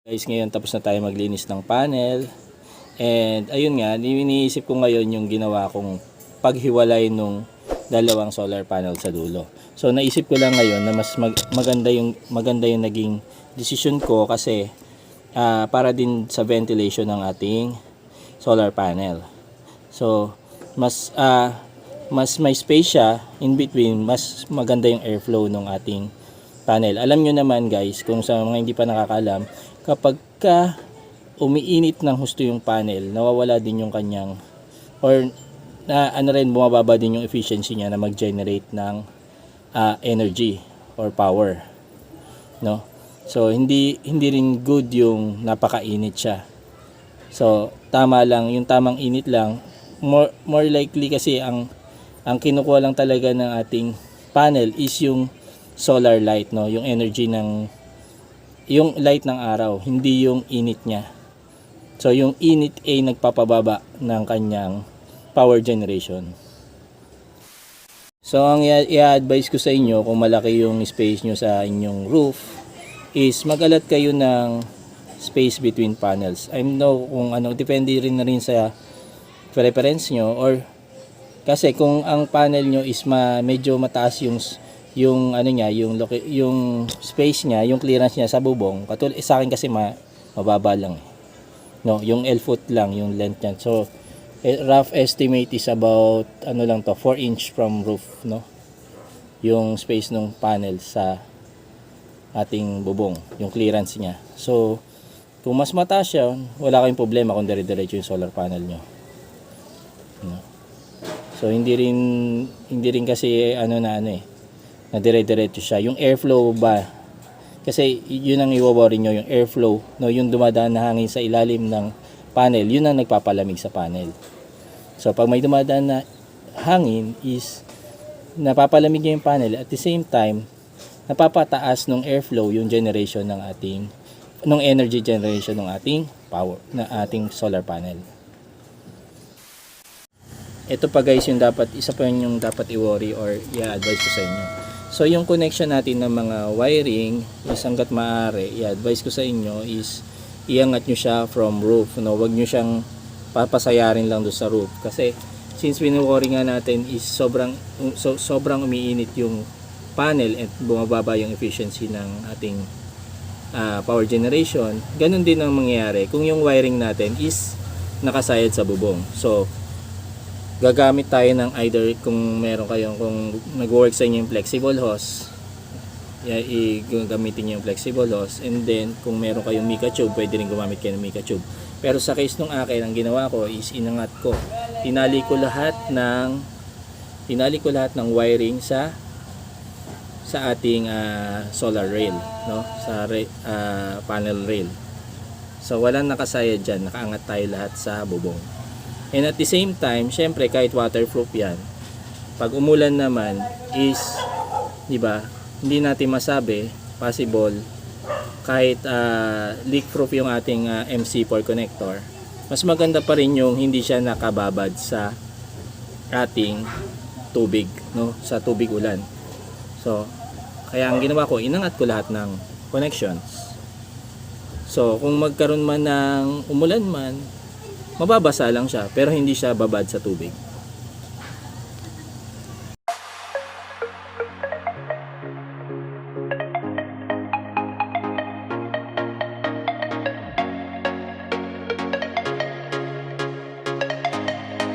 Guys, ngayon tapos na tayo maglinis ng panel. And ayun nga, iniisip ko ngayon yung ginawa kong paghiwalay nung dalawang solar panel sa dulo. So naisip ko lang ngayon na mas maganda yung naging decision ko kasi para din sa ventilation ng ating solar panel. So mas may space siya in between, mas maganda yung airflow ng ating panel. Alam nyo naman guys, kung sa mga hindi pa nakakalam, kapag umiinit ng husto yung panel, nawawala din yung kanyang bumababa din yung efficiency niya na mag-generate ng energy or power, no? So hindi rin good yung napakainit siya. So tama lang, yung tamang init lang. More likely kasi ang kinukuha lang talaga ng ating panel is yung solar light, no? Yung energy yung light ng araw, hindi yung init niya. So yung init ay nagpapababa ng kanyang power generation. So ang i-advise ko sa inyo, kung malaki yung space nyo sa inyong roof, is mag-alat kayo ng space between panels. I know kung ano, depende rin na rin sa preference nyo, or kasi kung ang panel nyo is medyo mataas yung ano niya, yung space niya, yung clearance niya sa bubong, katulad sa akin kasi mababa lang, no, yung L-foot lang yung length niya. So rough estimate is about 4 inch from roof, no, yung space ng panel sa ating bubong, yung clearance niya. So kung mas mataas siya, wala kayong problema kung dire-diretso yung solar panel nyo, no? So hindi rin kasi na dire-diretso siya. Yung airflow ba, kasi yun ang i-worry nyo, yung airflow, no, yung dumadaan na hangin sa ilalim ng panel, yun ang nagpapalamig sa panel. So pag may dumadaan na hangin, is napapalamig niya yung panel, at the same time napapataas ng airflow yung generation ng energy generation ng ating power, na ating solar panel. Ito pa guys, isa pa yung dapat i-worry or i-advise ko sa inyo. So yung connection natin ng mga wiring, is hanggat maaari, i-advise ko sa inyo is iangat nyo siya from roof, no? Huwag nyo siyang papasayarin lang doon sa roof, kasi since wino-worry nga natin is sobrang umiinit yung panel at bumababa yung efficiency ng ating power generation. Ganun din ang mangyayari kung yung wiring natin is nakasayad sa bubong. So gagamit tayo ng either, kung nag-work sa inyo yung flexible hose, gagamitin niyo yung flexible hose, and then kung meron kayong mica tube, pwede rin gumamit kayo ng mica tube. Pero sa case nung akin, ang ginawa ko is tinali ko lahat ng wiring sa ating solar rail, no, sa panel rail. So walang nakasayad dyan, nakaangat tayo lahat sa bubong. And at the same time, syempre kahit waterproof yan, pag umulan naman is, di ba, hindi natin masabi, possible, kahit leak-proof yung ating MC4 connector, mas maganda pa rin yung hindi siya nakababad sa ating tubig, no, sa tubig ulan. So kaya ang ginawa ko, inangat ko lahat ng connections. So kung magkaroon man ng umulan man, mababasa lang siya, pero hindi siya babad sa tubig.